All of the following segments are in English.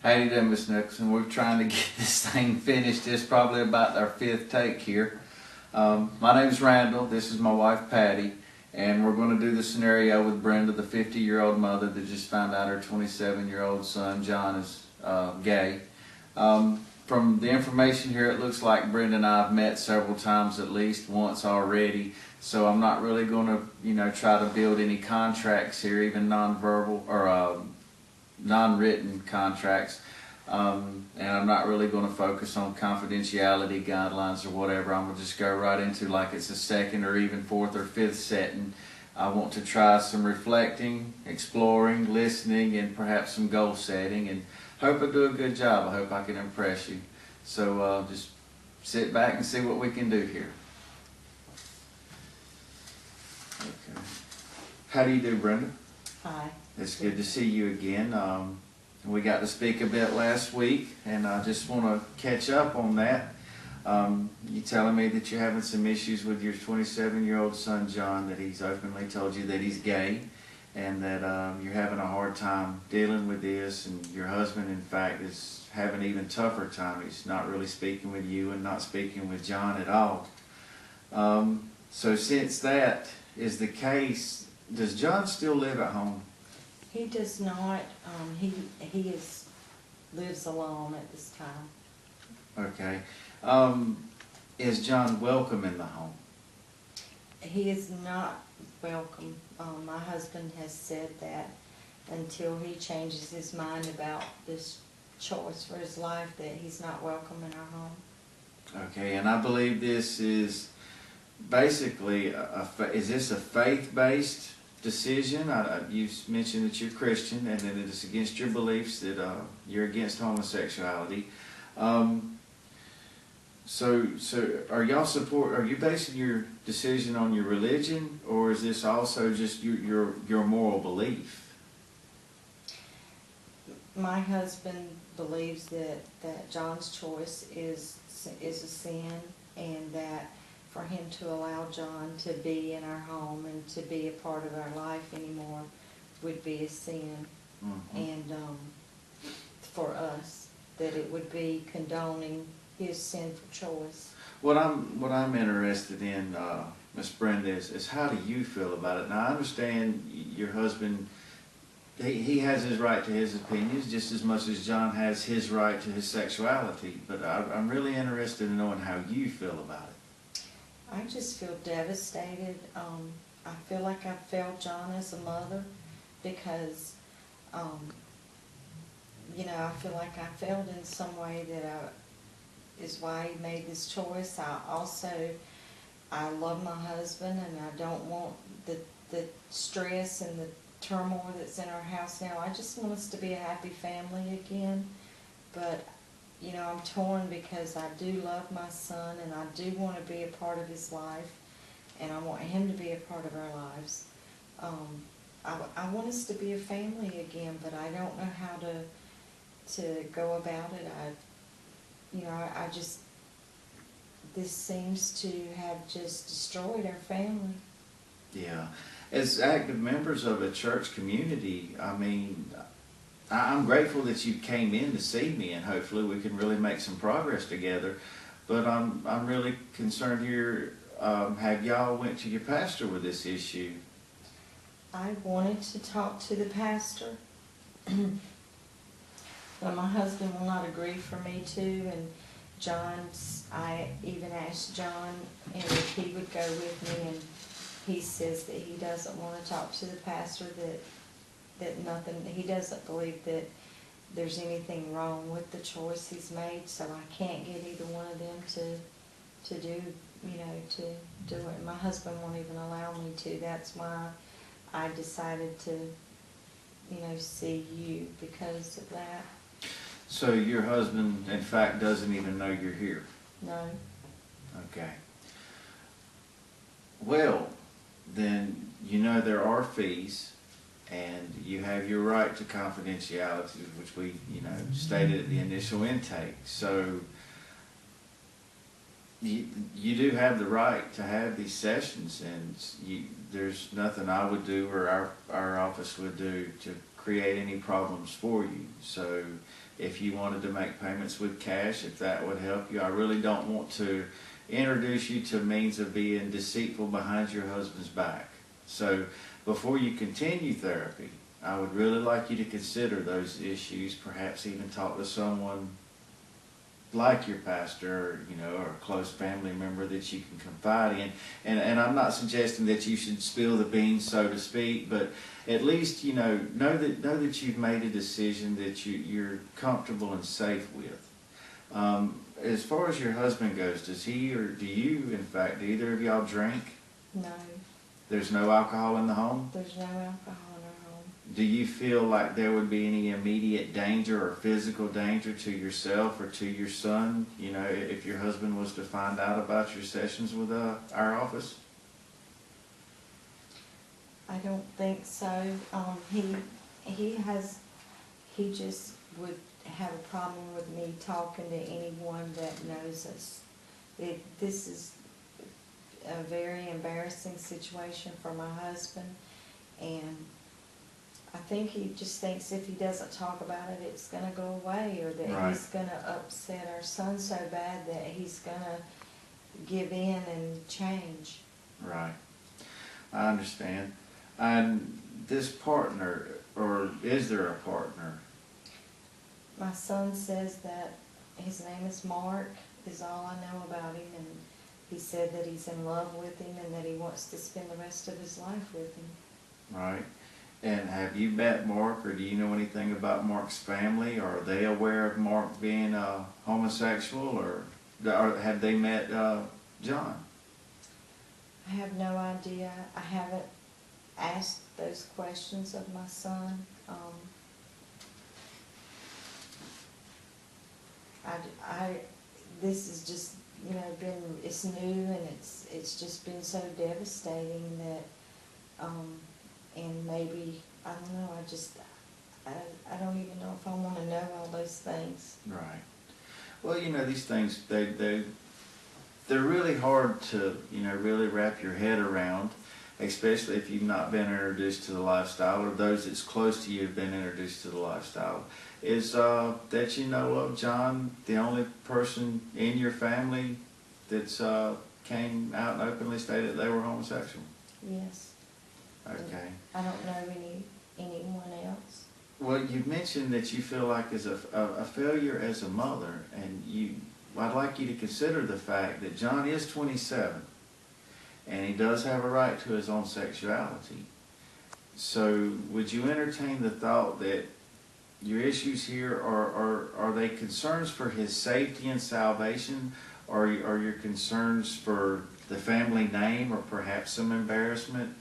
How you doing, Miss Nicholson? We're trying to get this thing finished. It's probably about our fifth take here. My name's Randall. This is my wife, Patty. And we're going to do the scenario with Brenda, the 50-year-old mother that just found out her 27-year-old son, John, is gay. From the information here, it looks like Brenda and I have met several times, at least once already. So I'm not really going to, try to build any contracts here, even nonverbal or non-written contracts, and I'm not really going to focus on confidentiality guidelines or whatever. I'm going to just go right into like it's a second or even fourth or fifth setting. I want to try some reflecting, exploring, listening, and perhaps some goal setting, and hope I do a good job. I hope I can impress you. So just sit back and see what we can do here. Okay. How do you do, Brenda? Hi. It's good to see you again. We got to speak a bit last week, and I just want to catch up on that. You telling me that you're having some issues with your 27-year-old son, John, that he's openly told you that he's gay, and that you're having a hard time dealing with this, and your husband, in fact, is having an even tougher time. He's not really speaking with you and not speaking with John at all. So since that is the case, does John still live at home? He does not. Lives alone at this time. Okay. Is John welcome in the home? He is not welcome. My husband has said that until he changes his mind about this choice for his life, that he's not welcome in our home. Okay, and I believe this is basically, is this a faith-based decision? You mentioned that you're Christian and that it's against your beliefs, that you're against homosexuality. So are you basing your decision on your religion, or is this also just your moral belief? My husband believes that John's choice is a sin, and that for him to allow John to be in our home and to be a part of our life anymore would be a sin. Mm-hmm. And for us, that it would be condoning his sinful choice. What I'm interested in, Miss Brenda, is how do you feel about it? Now, I understand your husband, he has his right to his opinions just as much as John has his right to his sexuality, but I'm really interested in knowing how you feel about it. I just feel devastated. I feel like I failed John as a mother because, I feel like I failed in some way that is why he made this choice. I love my husband, and I don't want the stress and the turmoil that's in our house now. I just want us to be a happy family again, but I'm torn because I do love my son, and I do want to be a part of his life, and I want him to be a part of our lives. I want us to be a family again, but I don't know how to go about it. This seems to have just destroyed our family. Yeah. As active members of a church community, I'm grateful that you came in to see me, and hopefully we can really make some progress together. But I'm really concerned here. Have y'all went to your pastor with this issue? I wanted to talk to the pastor, but my husband will not agree for me to. And I even asked John if he would go with me, and he says that he doesn't want to talk to the pastor. He doesn't believe that there's anything wrong with the choice he's made, so I can't get either one of them to do it. My husband won't even allow me to. That's why I decided to, see you because of that. So your husband, in fact, doesn't even know you're here? No. Okay. Well, then there are fees, and you have your right to confidentiality, which we, stated at the initial intake. So you do have the right to have these sessions, and there's nothing I would do or our office would do to create any problems for you. So if you wanted to make payments with cash, if that would help you, I really don't want to introduce you to means of being deceitful behind your husband's back. So before you continue therapy, I would really like you to consider those issues, perhaps even talk to someone like your pastor, or a close family member that you can confide in. And I'm not suggesting that you should spill the beans, so to speak, but at least, know that you've made a decision that you're comfortable and safe with. As far as your husband goes, does he or do you, in fact, do either of y'all drink? No, There's no alcohol in the home? there's no alcohol in our home. Do you feel like there would be any immediate danger or physical danger to yourself or to your son, if your husband was to find out about your sessions with our office? I don't think so. He just would have a problem with me talking to anyone that knows us. This is a very embarrassing situation for my husband, and I think he just thinks if he doesn't talk about it, it's gonna go away, or that Right. he's gonna upset our son so bad that he's gonna give in and change. Right. I understand. And this partner, or is there a partner? My son says that his name is Mark, is all I know about him, and he said that he's in love with him and that he wants to spend the rest of his life with him. Right. And have you met Mark, or do you know anything about Mark's family? Or are they aware of Mark being homosexual, or have they met John? I have no idea. I haven't asked those questions of my son. This is just, it's new, and it's just been so devastating that, and maybe, I don't know, I don't even know if I want to know all those things. Right. Well, these things, they're really hard to, really wrap your head around, especially if you've not been introduced to the lifestyle, or those that's close to you have been introduced to the lifestyle, is that you know of John, the only person in your family that's came out and openly stated they were homosexual? Yes. Okay. I don't know anyone else. Well, you mentioned that you feel like as a failure as a mother, and I'd like you to consider the fact that John is 27, and he does have a right to his own sexuality. So would you entertain the thought that your issues here are they concerns for his safety and salvation, or are your concerns for the family name, or perhaps some embarrassment?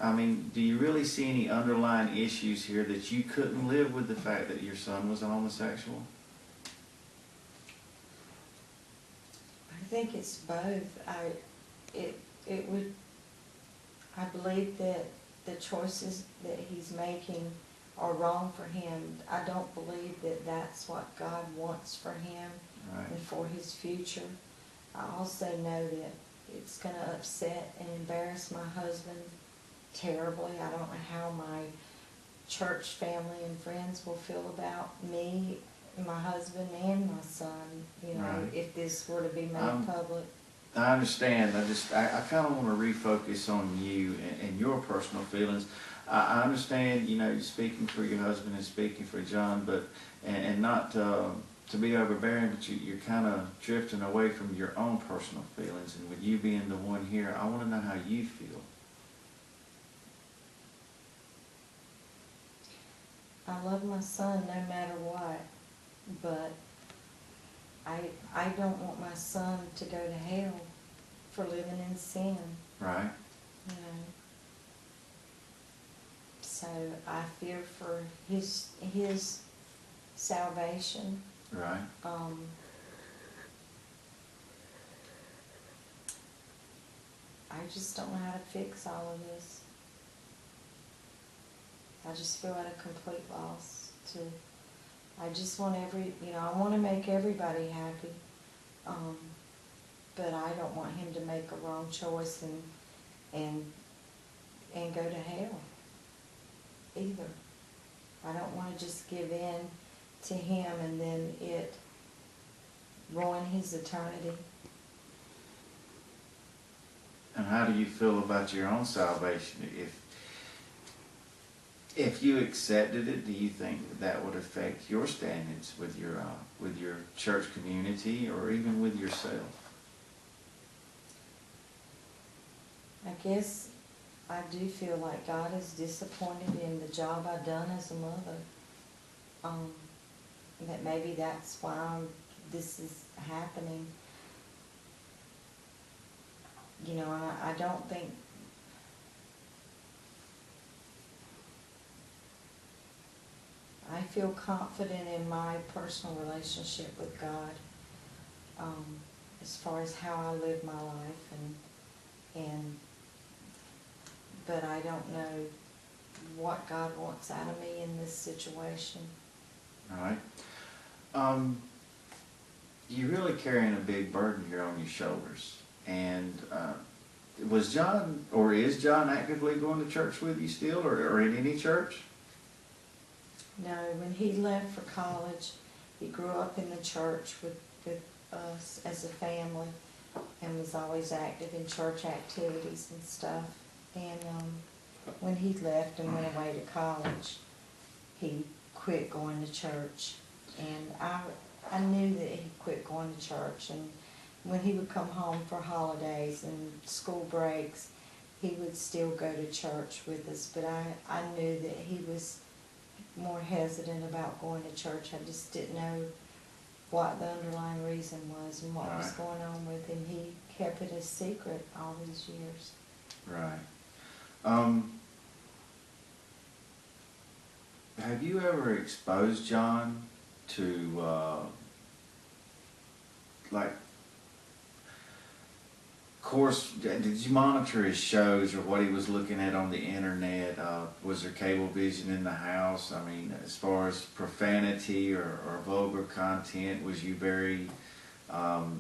I mean, do you really see any underlying issues here that you couldn't live with the fact that your son was a homosexual? I think it's both. I believe that the choices that he's making are wrong for him. I don't believe that that's what God wants for him Right. and for his future. I also know that it's going to upset and embarrass my husband terribly. I don't know how my church family and friends will feel about me, my husband, and my son, Right. if this were to be made public. I understand. I kind of want to refocus on you and your personal feelings. I understand, speaking for your husband and speaking for John, but and not to be overbearing, but you're kind of drifting away from your own personal feelings. And with you being the one here, I want to know how you feel. I love my son no matter what, but I don't want my son to go to hell for living in sin, Right. So I fear for his salvation. Right. I just don't know how to fix all of this. I just feel at a complete loss I just want I want to make everybody happy. But I don't want him to make a wrong choice and go to hell either. I don't wanna just give in to him and then it ruin his eternity. And how do you feel about your own salvation? If you accepted it, do you think that would affect your standings with your church community or even with yourself? I guess I do feel like God is disappointed in the job I've done as a mother. That maybe that's why this is happening. You know, I don't think, I feel confident in my personal relationship with God, as far as how I live my life but I don't know what God wants out of me in this situation. All right. You're really carrying a big burden here on your shoulders. And was John, or is John actively going to church with you still, or in any church? No, when he left for college, he grew up in the church with us as a family and was always active in church activities and stuff. And when he left and went away to college, he quit going to church. And I knew that he quit going to church. And when he would come home for holidays and school breaks, he would still go to church with us. But I knew that he was more hesitant about going to church. I just didn't know what the underlying reason was and what was going on with him. He kept it a secret all these years. Right. Have you ever exposed John to, like, of course, did you monitor his shows or what he was looking at on the internet? Was there cable vision in the house? I mean, as far as profanity or vulgar content, was you very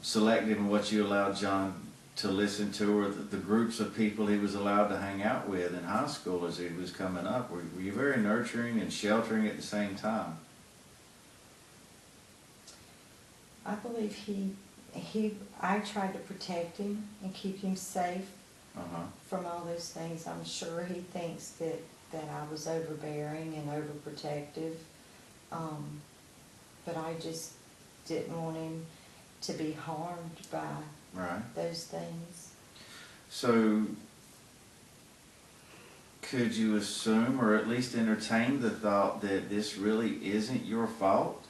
selective in what you allowed John to listen to, or the groups of people he was allowed to hang out with in high school as he was coming up? Were you very nurturing and sheltering at the same time? I believe I tried to protect him and keep him safe from all those things. I'm sure he thinks that I was overbearing and overprotective, but I just didn't want him to be harmed by those things. So, could you assume or at least entertain the thought that this really isn't your fault?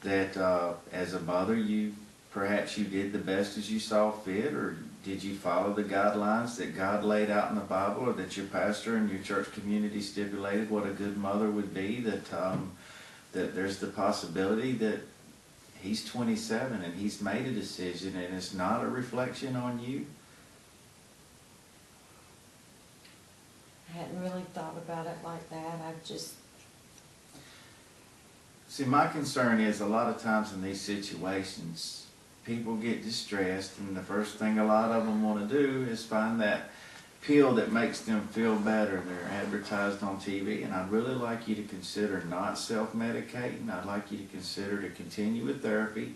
That as a mother, perhaps you did the best as you saw fit, or did you follow the guidelines that God laid out in the Bible, or that your pastor and your church community stipulated what a good mother would be? That there's the possibility that he's 27 and he's made a decision and it's not a reflection on you? I hadn't really thought about it like that. See, my concern is a lot of times in these situations, people get distressed, and the first thing a lot of them want to do is find that pill that makes them feel better. They're advertised on TV, and I'd really like you to consider not self-medicating. I'd like you to consider to continue with therapy.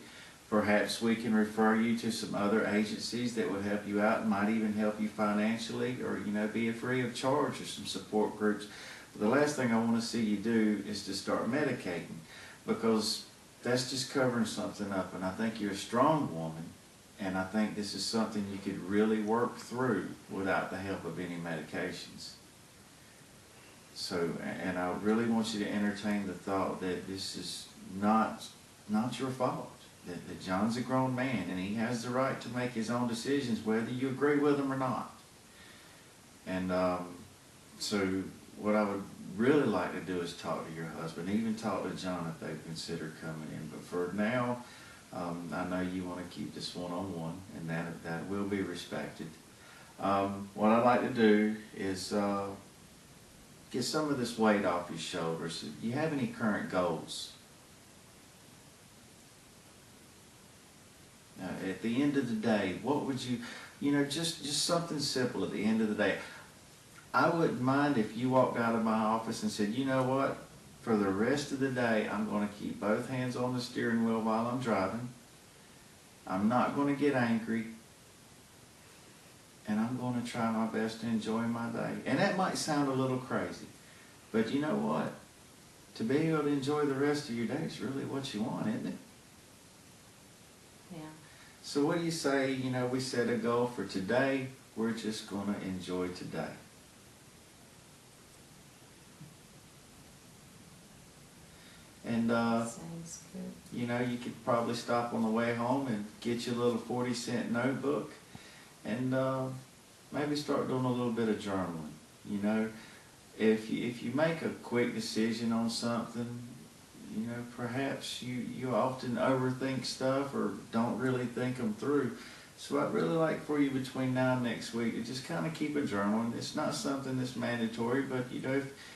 Perhaps we can refer you to some other agencies that would help you out and might even help you financially, or be free of charge, or some support groups. But the last thing I want to see you do is to start medicating, because that's just covering something up. And I think you're a strong woman, and I think this is something you could really work through without the help of any medications. So, and I really want you to entertain the thought that this is not your fault. That John's a grown man, and he has the right to make his own decisions, whether you agree with them or not. And so what I would really like to do is talk to your husband, even talk to John if they've considered coming in. But for now, I know you want to keep this one-on-one, and that will be respected. What I'd like to do is get some of this weight off your shoulders. Do you have any current goals? At the end of the day, what would you, just something simple at the end of the day. I wouldn't mind if you walked out of my office and said, you know what, for the rest of the day, I'm going to keep both hands on the steering wheel while I'm driving. I'm not going to get angry. And I'm going to try my best to enjoy my day. And that might sound a little crazy, but you know what? To be able to enjoy the rest of your day is really what you want, isn't it? Yeah. So what do you say, we set a goal for today, we're just going to enjoy today. And, Sounds good. you could probably stop on the way home and get you a little 40-cent notebook and maybe start doing a little bit of journaling. If you make a quick decision on something, perhaps you often overthink stuff or don't really think them through. So I'd really like for you between now and next week to just kind of keep a journal. And it's not something that's mandatory, but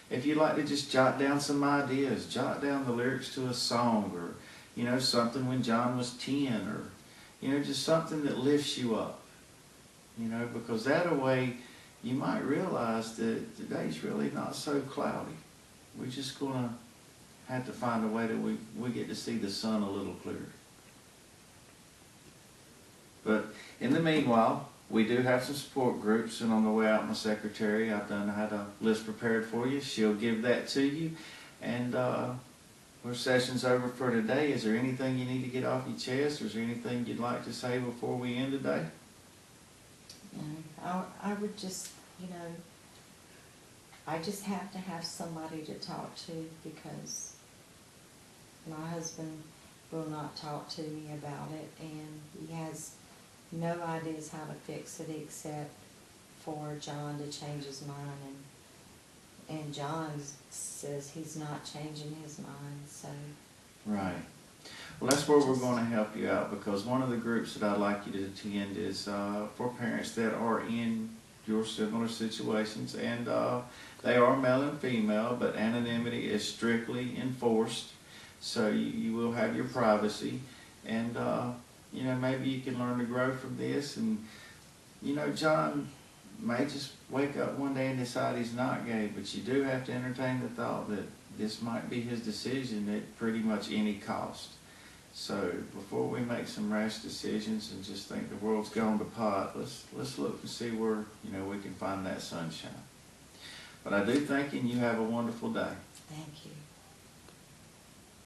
if you'd like to just jot down some ideas, jot down the lyrics to a song, or something when John was 10, or just something that lifts you up. Because that way you might realize that today's really not so cloudy. We're just going to have to find a way that we get to see the sun a little clearer. But in the meanwhile, we do have some support groups, and on the way out, my secretary, I had a list prepared for you. She'll give that to you. And our session's over for today. Is there anything you need to get off your chest, or is there anything you'd like to say before we end today? No, I would just, I just have to have somebody to talk to, because my husband will not talk to me about it, and he has no ideas how to fix it except for John to change his mind, and John says he's not changing his mind, so. Right. Well, that's where we're going to help you out, because one of the groups that I'd like you to attend is for parents that are in your similar situations, and they are male and female, but anonymity is strictly enforced, so you will have your privacy, and maybe you can learn to grow from this. And John may just wake up one day and decide he's not gay, but you do have to entertain the thought that this might be his decision at pretty much any cost. So before we make some rash decisions and just think the world's gone to pot, let's look and see where we can find that sunshine. But I do thank you, and you have a wonderful day. Thank you.